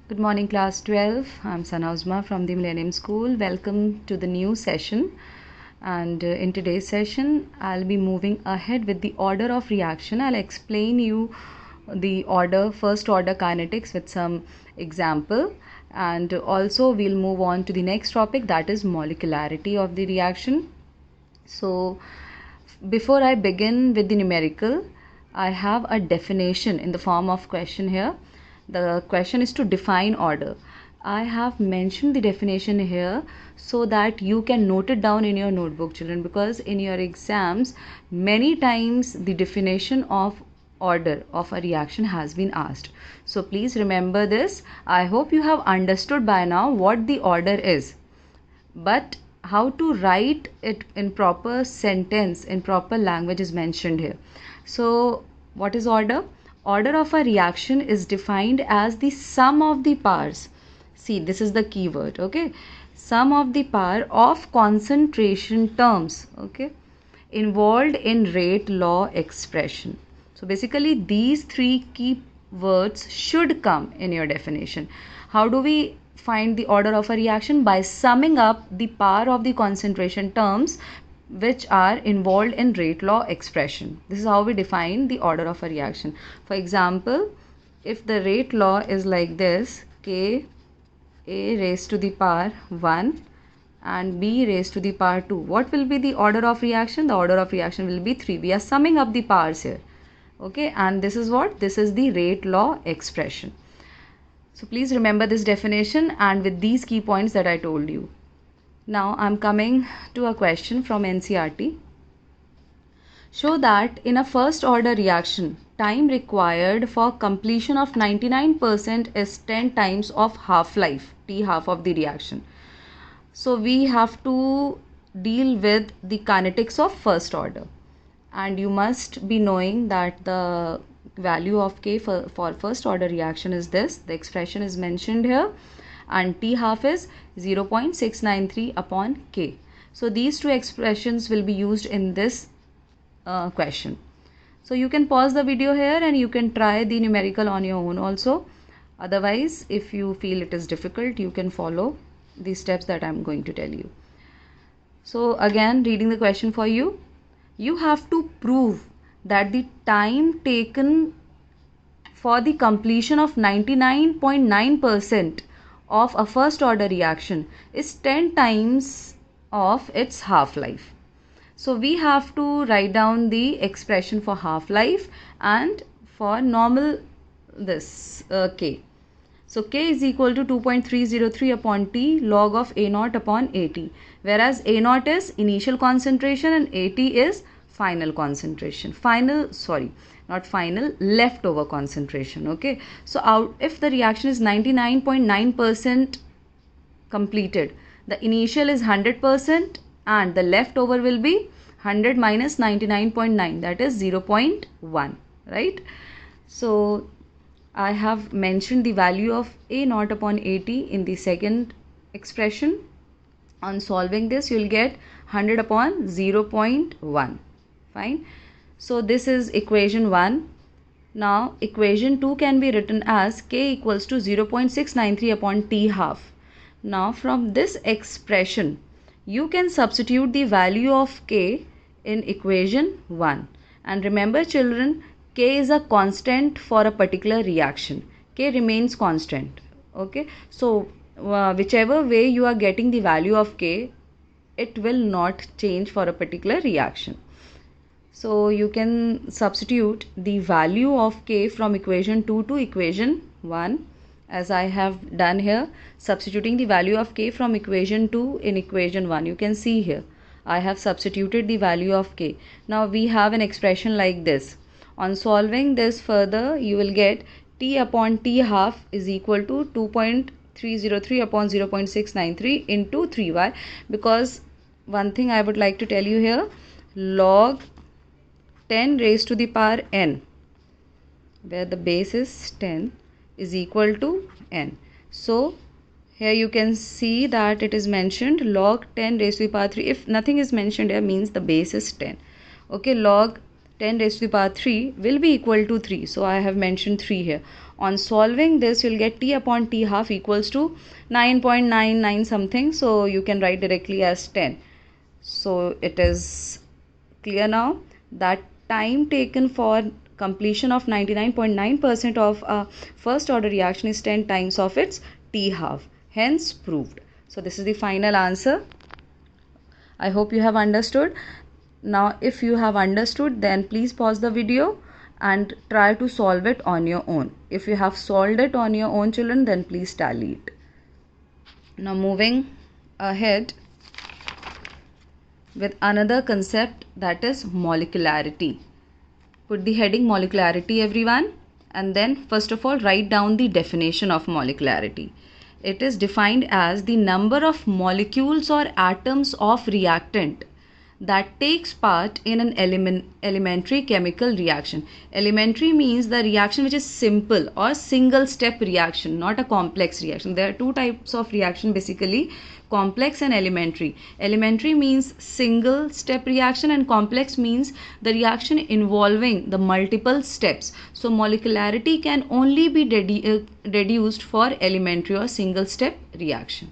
Good morning, class 12. I'm Sana Uzma from the Millennium School. Welcome to the new session. And in today's session, I'll be moving ahead with the order of reaction. I'll explain you the first order kinetics with some example. And also, we'll move on to the next topic, that is molecularity of the reaction. So, before I begin with the numerical, I have a definition in the form of question here. The question is to define order. I have mentioned the definition here so that you can note it down in your notebook, children, because in your exams many times the definition of order of a reaction has been asked. So please remember this. I hope you have understood by now what the order is. But how to write it in proper sentence, in proper language is mentioned here. So what is order? Order of a reaction is defined as the sum of the powers. See, this is the keyword, okay? Sum of the power of concentration terms, okay, involved in rate law expression. So basically these three key words should come in your definition. How do we find the order of a reaction? By summing up the power of the concentration terms which are involved in rate law expression. This is how we define the order of a reaction. For example, if the rate law is like this, K A raised to the power 1 and B raised to the power 2. What will be the order of reaction? The order of reaction will be 3. We are summing up the powers here. Okay, and this is what? This is the rate law expression. So please remember this definition and with these key points that I told you. Now I'm coming to a question from NCERT. Show that in a first order reaction, time required for completion of 99% is 10 times of half-life, T half of the reaction. So we have to deal with the kinetics of first order. And you must be knowing that the value of K for first order reaction is this. The expression is mentioned here. And T half is 0.693 upon K. So these two expressions will be used in this question. So you can pause the video here and you can try the numerical on your own also. Otherwise, if you feel it is difficult, you can follow the steps that I am going to tell you. So again, reading the question for you. You have to prove that the time taken for the completion of 99.9% of a first order reaction is 10 times of its half-life. So we have to write down the expression for half-life and for normal this K. So K is equal to 2.303 upon T log of A naught upon AT, whereas A naught is initial concentration and AT is final concentration. Leftover concentration. Okay. So if the reaction is 99.9% completed, the initial is 100% and the leftover will be 100 minus 99.9, that is 0.1, right? So I have mentioned the value of A naught upon AT in the second expression. On solving this, you will get 100 upon 0.1. Fine. So this is equation 1. Now equation 2 can be written as K equals to 0.693 upon T half. Now from this expression, you can substitute the value of K in equation 1. And remember children, K is a constant for a particular reaction. K remains constant. Okay. So whichever way you are getting the value of K, it will not change for a particular reaction. So you can substitute the value of K from equation 2 to equation 1, as I have done here, substituting the value of K from equation 2 in equation 1. You can see here I have substituted the value of K. Now we have an expression like this. On solving this further, you will get T upon T half is equal to 2.303 upon 0.693 into 3y, because one thing I would like to tell you here, log 10 raised to the power n, where the base is 10, is equal to n. So here you can see that it is mentioned log 10 raised to the power 3. If nothing is mentioned here, means the base is 10. Okay, log 10 raised to the power 3 will be equal to 3. So I have mentioned 3 here. On solving this, you'll get t upon t half equals to 9.99 something. So you can write directly as 10. So it is clear now that time taken for completion of 99.9% of a first order reaction is 10 times of its t half. Hence proved. So this is the final answer. I hope you have understood. Now if you have understood, then please pause the video and try to solve it on your own. If you have solved it on your own, children, then please tally it. Now moving ahead with another concept, that is molecularity. Put the heading molecularity, everyone, and then first of all write down the definition of molecularity. It is defined as the number of molecules or atoms of reactant that takes part in an elementary chemical reaction. Elementary means the reaction which is simple or single step reaction, not a complex reaction. There are two types of reaction basically, complex and elementary. Elementary means single step reaction and complex means the reaction involving the multiple steps. So molecularity can only be deduced for elementary or single step reaction.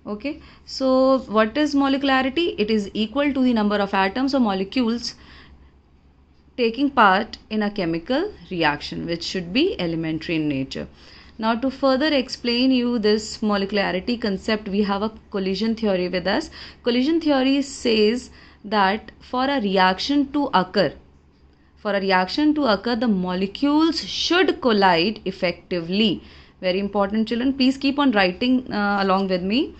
Okay, so what is molecularity? It is equal to the number of atoms or molecules taking part in a chemical reaction, which should be elementary in nature. Now to further explain you this molecularity concept, we have a collision theory with us. Collision theory says that for a reaction to occur, the molecules should collide effectively. Very important, children. Please keep on writing along with me.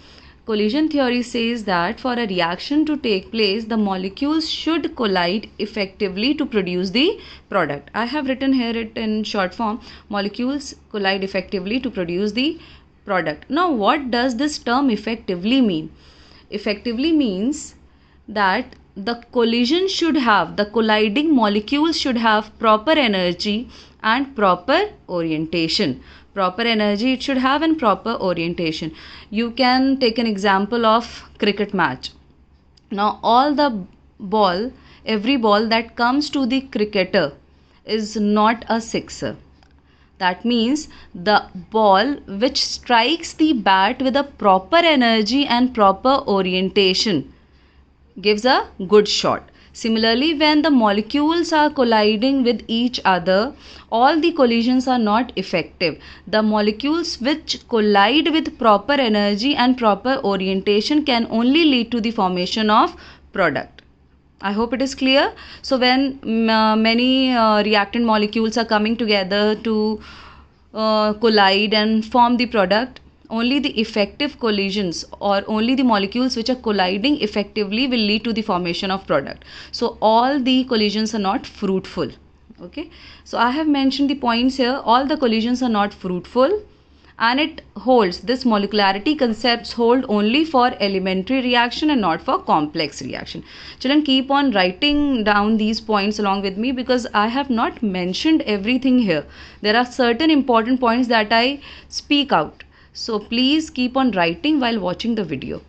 Collision theory says that for a reaction to take place, the molecules should collide effectively to produce the product. I have written here it in short form. Molecules collide effectively to produce the product. Now, what does this term effectively mean? Effectively means that the colliding molecules should have proper energy and proper orientation. Proper energy it should have and proper orientation. You can take an example of cricket match. Now every ball that comes to the cricketer is not a sixer. That means the ball which strikes the bat with a proper energy and proper orientation gives a good shot. Similarly, when the molecules are colliding with each other, all the collisions are not effective. The molecules which collide with proper energy and proper orientation can only lead to the formation of product. I hope it is clear. So when many reactant molecules are coming together to collide and form the product, only the effective collisions or only the molecules which are colliding effectively will lead to the formation of product. So all the collisions are not fruitful. Okay, so I have mentioned the points here. All the collisions are not fruitful, and it holds, this molecularity concepts hold only for elementary reaction and not for complex reaction. Children, keep on writing down these points along with me because I have not mentioned everything here. There are certain important points that I speak out. So please keep on writing while watching the video.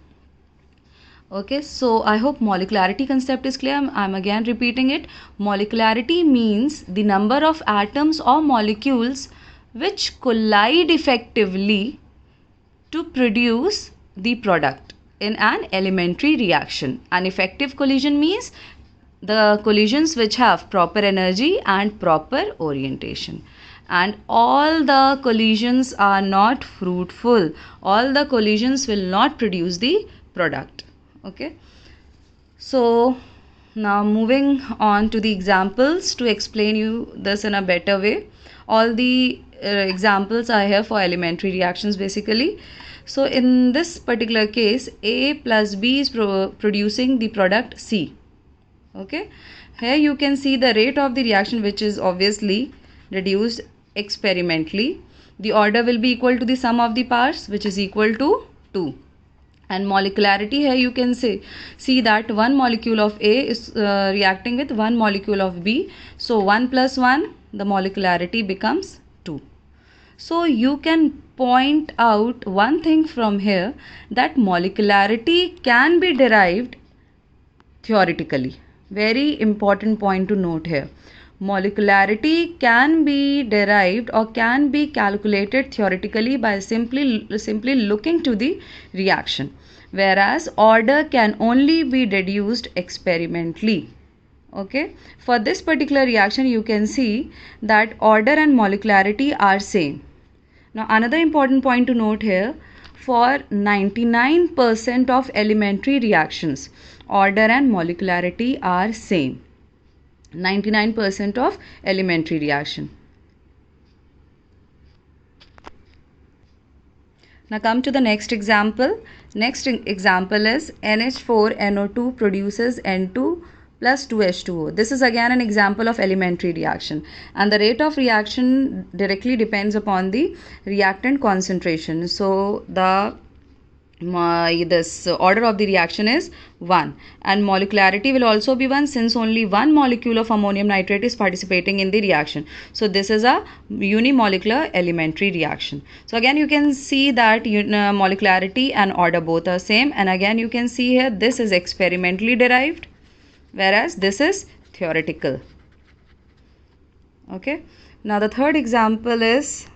Okay, so I hope molecularity concept is clear. I'm again repeating it. Molecularity means the number of atoms or molecules which collide effectively to produce the product in an elementary reaction. An effective collision means the collisions which have proper energy and proper orientation. And all the collisions are not fruitful. All the collisions will not produce the product. Okay. So now moving on to the examples to explain you this in a better way. All the examples are here for elementary reactions basically. So in this particular case, A plus B is producing the product C. Okay. Here you can see the rate of the reaction, which is obviously reduced experimentally. The order will be equal to the sum of the parts, which is equal to 2. And molecularity, here you can see that one molecule of A is reacting with one molecule of B. So 1 plus 1, the molecularity becomes 2. So you can point out one thing from here, that molecularity can be derived theoretically. Very important point to note here. Molecularity can be derived or can be calculated theoretically by simply looking to the reaction, whereas order can only be deduced experimentally. Okay, for this particular reaction you can see that order and molecularity are same. Now another important point to note here, for 99% of elementary reactions, order and molecularity are same. 99% of elementary reaction. Now come to the next example. Next example is NH4NO2 produces N2 plus 2H2O. This is again an example of elementary reaction, and the rate of reaction directly depends upon the reactant concentration. So the this order of the reaction is 1, and molecularity will also be 1 since only one molecule of ammonium nitrate is participating in the reaction. So this is a unimolecular elementary reaction. So again you can see that molecularity and order both are same, and again you can see here this is experimentally derived whereas this is theoretical. Okay, now the third example is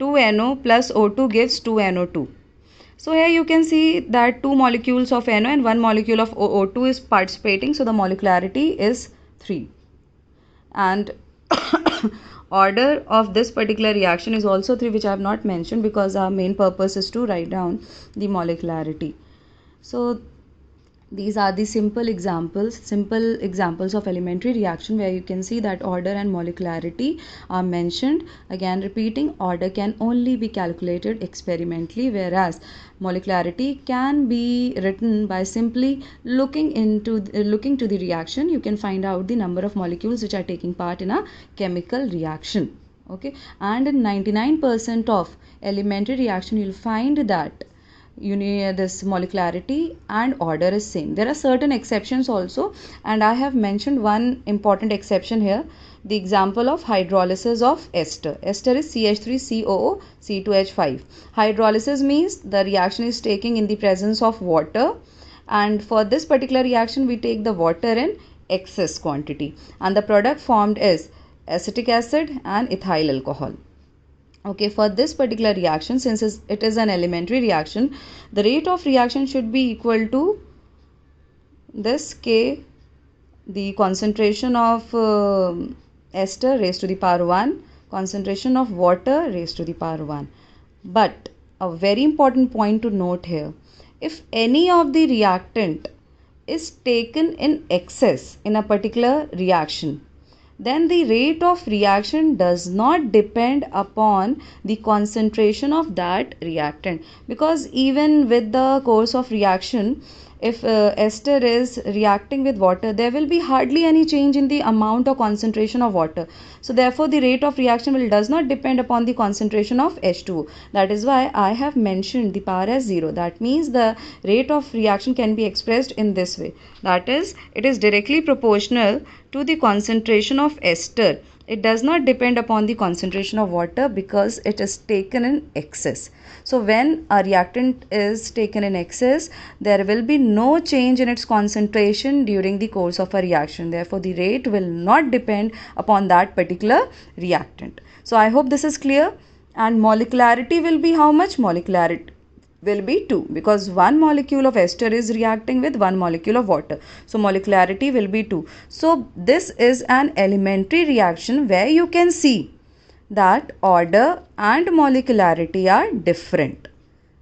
2NO plus O2 gives 2NO2. So here you can see that two molecules of NO and one molecule of O2 is participating. So the molecularity is 3. And order of this particular reaction is also 3, which I have not mentioned because our main purpose is to write down the molecularity. So these are the simple examples of elementary reaction where you can see that order and molecularity are mentioned. Again repeating, order can only be calculated experimentally, whereas molecularity can be written by simply looking to the reaction. You can find out the number of molecules which are taking part in a chemical reaction. Okay, and in 99% of elementary reaction you will find that this molecularity and order is same. There are certain exceptions also, and I have mentioned one important exception here, the example of hydrolysis of ester. Ester is CH3COO C2H5. Hydrolysis means the reaction is taking in the presence of water, and for this particular reaction we take the water in excess quantity, and the product formed is acetic acid and ethyl alcohol. Okay, for this particular reaction, since it is an elementary reaction, the rate of reaction should be equal to this K, the concentration of ester raised to the power 1, concentration of water raised to the power 1. But a very important point to note here, if any of the reactant is taken in excess in a particular reaction, then the rate of reaction does not depend upon the concentration of that reactant, because even with the course of reaction, if ester is reacting with water, there will be hardly any change in the amount or concentration of water. So therefore the rate of reaction does not depend upon the concentration of H2O. That is why I have mentioned the power as 0. That means the rate of reaction can be expressed in this way, that is, it is directly proportional to the concentration of ester. It does not depend upon the concentration of water because it is taken in excess. So when a reactant is taken in excess, there will be no change in its concentration during the course of a reaction. Therefore, the rate will not depend upon that particular reactant. So I hope this is clear. And molecularity will be how much? Molecularity will be 2, because one molecule of ester is reacting with one molecule of water. So molecularity will be 2. So this is an elementary reaction where you can see that order and molecularity are different.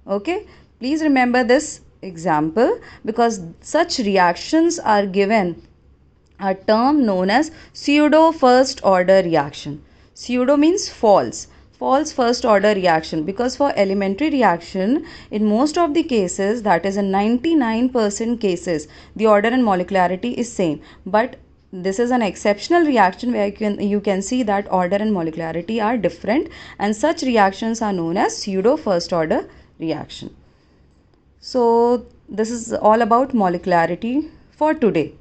Okay, please remember this example because such reactions are given a term known as pseudo first order reaction. Pseudo means false first order reaction, because for elementary reaction in most of the cases, that is in 99% cases, the order and molecularity is same, but this is an exceptional reaction where you can see that order and molecularity are different, and such reactions are known as pseudo first order reaction. So this is all about molecularity for today.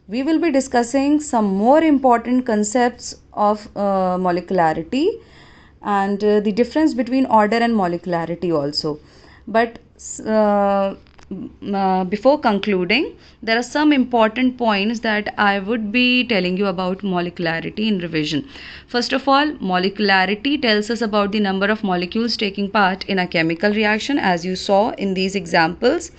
We will be discussing some more important concepts of molecularity and the difference between order and molecularity also. But before concluding, there are some important points that I would be telling you about molecularity in revision. First of all, molecularity tells us about the number of molecules taking part in a chemical reaction, as you saw in these examples.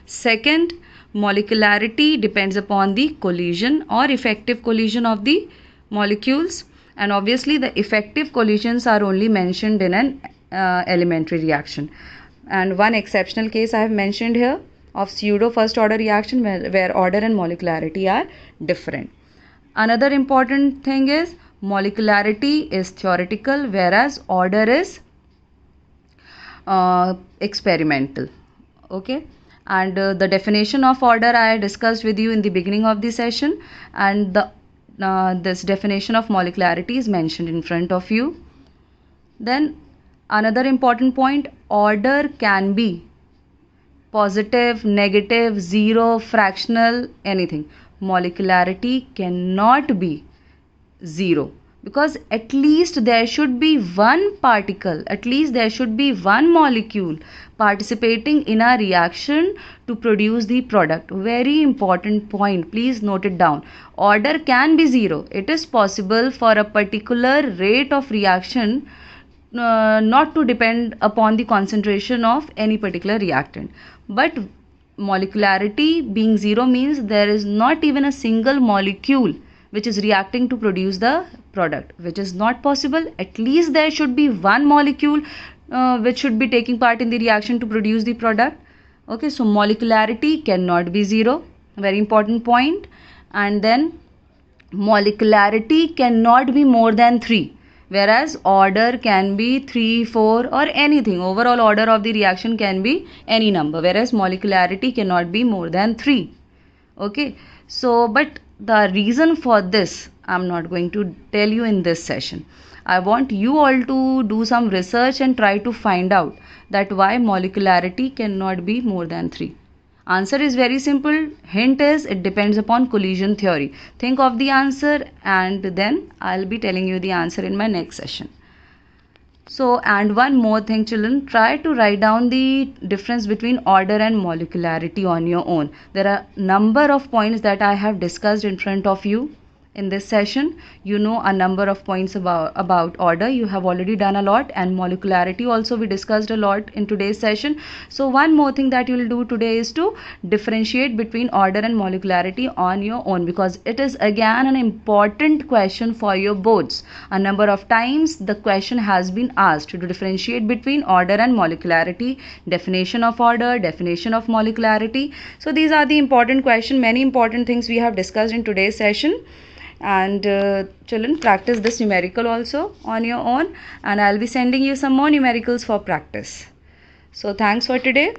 Second, molecularity depends upon the collision or effective collision of the molecules, and obviously the effective collisions are only mentioned in an elementary reaction. And one exceptional case I have mentioned here of pseudo first order reaction where order and molecularity are different. Another important thing is molecularity is theoretical, whereas order is experimental. Okay, and the definition of order I discussed with you in the beginning of the session, and the this definition of molecularity is mentioned in front of you. Then another important point, order can be positive, negative, zero, fractional, anything. Molecularity cannot be zero, because at least there should be one particle, at least there should be one molecule participating in a reaction to produce the product. Very important point, please note it down. Order can be zero. It is possible for a particular rate of reaction not to depend upon the concentration of any particular reactant, but molecularity being zero means there is not even a single molecule which is reacting to produce the product, which is not possible. At least there should be one molecule which should be taking part in the reaction to produce the product. Okay, so molecularity cannot be zero, very important point. And then molecularity cannot be more than 3, whereas order can be 3, 4 or anything. Overall order of the reaction can be any number, whereas molecularity cannot be more than 3. Okay, so but the reason for this I'm not going to tell you in this session. I want you all to do some research and try to find out that why molecularity cannot be more than 3. Answer is very simple. Hint is it depends upon collision theory. Think of the answer and then I'll be telling you the answer in my next session. So, and one more thing children, try to write down the difference between order and molecularity on your own. There are number of points that I have discussed in front of you in this session. You know a number of points about order. You have already done a lot, and molecularity also we discussed a lot in today's session. So one more thing that you will do today is to differentiate between order and molecularity on your own, because it is again an important question for your boards. A number of times the question has been asked to differentiate between order and molecularity, definition of order, definition of molecularity. So these are the important questions, many important things we have discussed in today's session. And children, practice this numerical also on your own, and I'll be sending you some more numericals for practice. So thanks for today.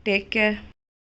Take care.